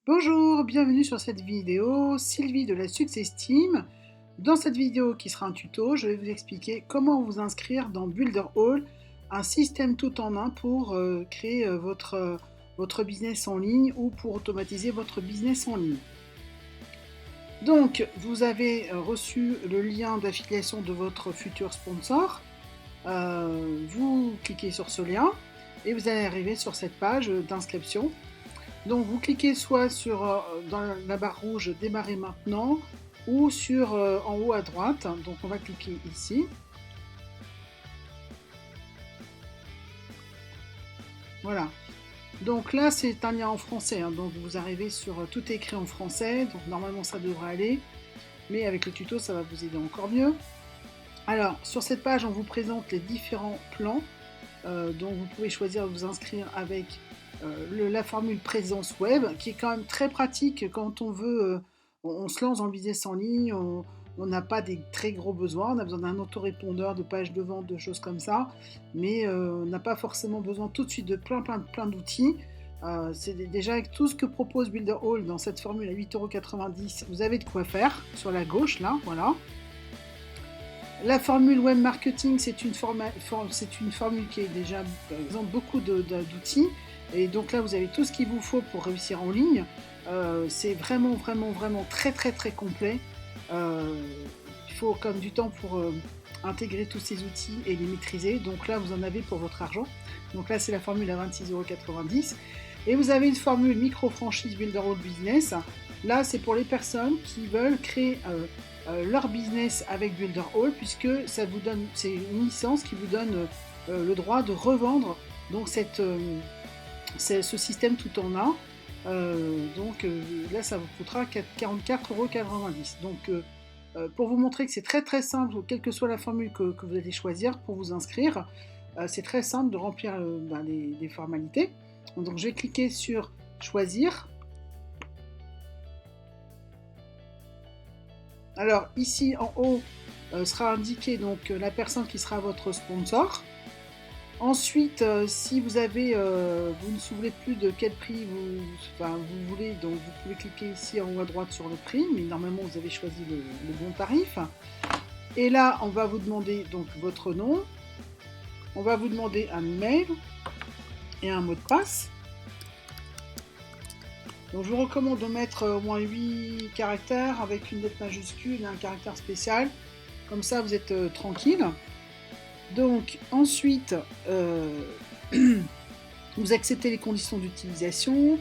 Bonjour, bienvenue sur cette vidéo, Sylvie de la Success Team. Dans cette vidéo qui sera un tuto, je vais vous expliquer comment vous inscrire dans Builderall, un système tout en un pour créer votre business en ligne ou pour automatiser votre business en ligne. Donc, vous avez reçu le lien d'affiliation de votre futur sponsor. Vous cliquez sur ce lien et vous allez arriver sur cette page d'inscription. Donc vous cliquez soit dans la barre rouge démarrer maintenant ou sur en haut à droite. Donc on va cliquer ici. Voilà. Donc là c'est un lien en français. Donc vous arrivez sur tout est écrit en français. Donc normalement ça devrait aller. Mais avec le tuto ça va vous aider encore mieux. Alors sur cette page on vous présente les différents plans. Donc vous pouvez choisir de vous inscrire avec la formule présence web qui est quand même très pratique quand on veut, on se lance dans le business en ligne, on n'a pas des très gros besoins, on a besoin d'un autorépondeur, de pages de vente, de choses comme ça, mais on n'a pas forcément besoin tout de suite de plein d'outils. C'est déjà avec tout ce que propose Builderall dans cette formule à 8,90 €, vous avez de quoi faire sur la gauche là, voilà. La formule web marketing, c'est une formule qui est déjà, par exemple, beaucoup d'outils. Et donc là, vous avez tout ce qu'il vous faut pour réussir en ligne. C'est vraiment très complet. Il faut comme du temps pour intégrer tous ces outils et les maîtriser. Donc là, vous en avez pour votre argent. Donc là, c'est la formule à 26,90 €. Et vous avez une formule micro-franchise Builderall Business. Là, c'est pour les personnes qui veulent créer leur business avec Builderall, puisque ça vous donne, c'est une licence qui vous donne le droit de revendre donc ce système tout en un. Là, ça vous coûtera 44,90 €. Donc, pour vous montrer que c'est très simple, quelle que soit la formule que vous allez choisir pour vous inscrire, c'est très simple de remplir les formalités. Donc, je vais cliquer sur choisir. Alors ici en haut sera indiqué donc la personne qui sera votre sponsor. Ensuite, si vous ne vous souvenez plus de quel prix vous voulez, donc vous pouvez cliquer ici en haut à droite sur le prix, mais normalement vous avez choisi le bon tarif. Et là, on va vous demander donc votre nom, on va vous demander un email et un mot de passe. Donc je vous recommande de mettre au moins 8 caractères avec une lettre majuscule et un caractère spécial. Comme ça, vous êtes tranquille. Donc ensuite, vous acceptez les conditions d'utilisation.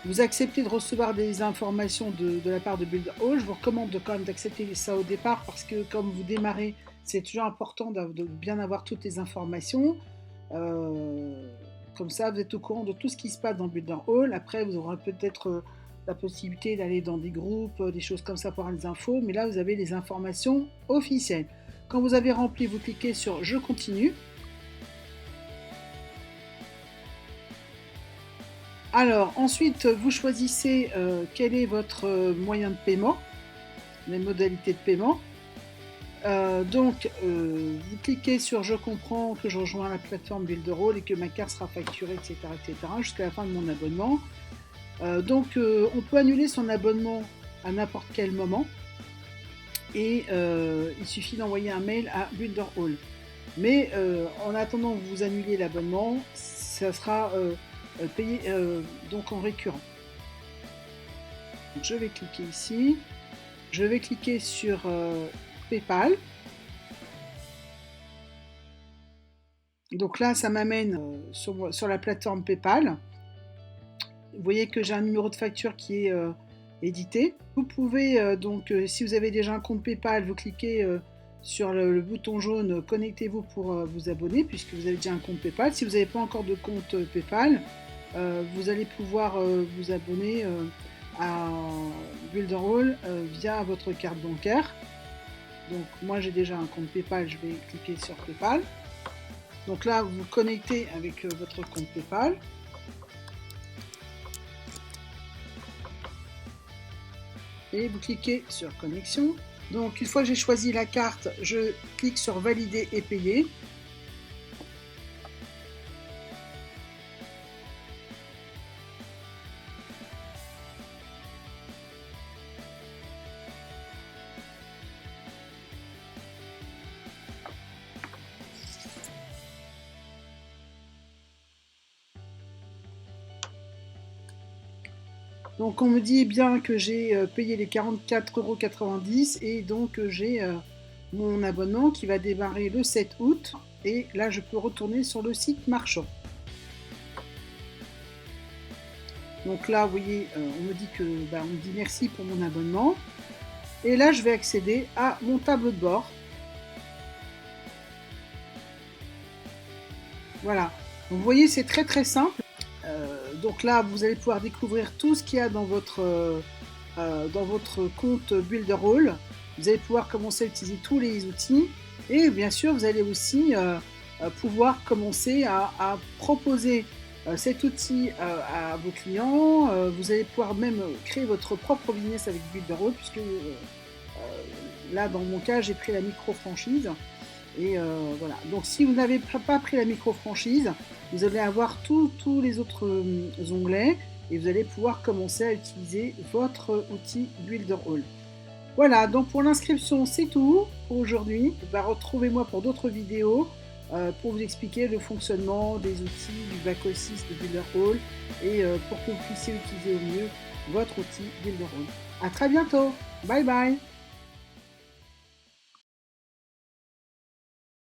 Vous acceptez de recevoir des informations de la part de Builderall. Je vous recommande quand même d'accepter ça au départ parce que comme vous démarrez, c'est toujours important de bien avoir toutes les informations. Comme ça, vous êtes au courant de tout ce qui se passe dans Builderall. Après, vous aurez peut-être la possibilité d'aller dans des groupes, des choses comme ça pour avoir des infos. Mais là, vous avez les informations officielles. Quand vous avez rempli, vous cliquez sur « Je continue ». Alors, ensuite, vous choisissez quel est votre moyen de paiement, les modalités de paiement. Vous cliquez sur « Je comprends que je rejoins la plateforme Builderall et que ma carte sera facturée, etc. jusqu'à la fin de mon abonnement. » on peut annuler son abonnement à n'importe quel moment. Et il suffit d'envoyer un mail à Builderall. Mais en attendant que vous annuliez l'abonnement, ça sera payé donc en récurrent. Donc, je vais cliquer ici. Je vais cliquer sur PayPal. Donc là, ça m'amène sur la plateforme PayPal. Vous voyez que j'ai un numéro de facture qui est édité. Vous pouvez si vous avez déjà un compte PayPal, vous cliquez sur le bouton jaune connectez-vous pour vous abonner puisque vous avez déjà un compte PayPal. Si vous n'avez pas encore de compte PayPal, vous allez pouvoir vous abonner à Builderall via votre carte bancaire. Donc moi j'ai déjà un compte PayPal, je vais cliquer sur PayPal. Donc là vous vous connectez avec votre compte PayPal. Et vous cliquez sur connexion. Donc une fois que j'ai choisi la carte, je clique sur valider et payer. Donc on me dit bien que j'ai payé les 44,90 € et donc j'ai mon abonnement qui va démarrer le 7 août. Et là je peux retourner sur le site marchand. Donc là, vous voyez, on me dit on me dit merci pour mon abonnement. Et là, je vais accéder à mon tableau de bord. Voilà. Donc, vous voyez, c'est très très simple. Donc là, vous allez pouvoir découvrir tout ce qu'il y a dans votre compte Builderall. Vous allez pouvoir commencer à utiliser tous les outils. Et bien sûr, vous allez aussi pouvoir commencer à proposer cet outil à vos clients. Vous allez pouvoir même créer votre propre business avec Builderall, puisque là, dans mon cas, j'ai pris la micro-franchise. Et voilà. Donc, si vous n'avez pas pris la micro-franchise, vous allez avoir tous les autres onglets et vous allez pouvoir commencer à utiliser votre outil Builderall. Voilà, donc pour l'inscription, c'est tout pour aujourd'hui. Retrouvez-moi pour d'autres vidéos pour vous expliquer le fonctionnement des outils du back-office de Builderall et pour que vous puissiez utiliser au mieux votre outil Builderall. À très bientôt. Bye bye.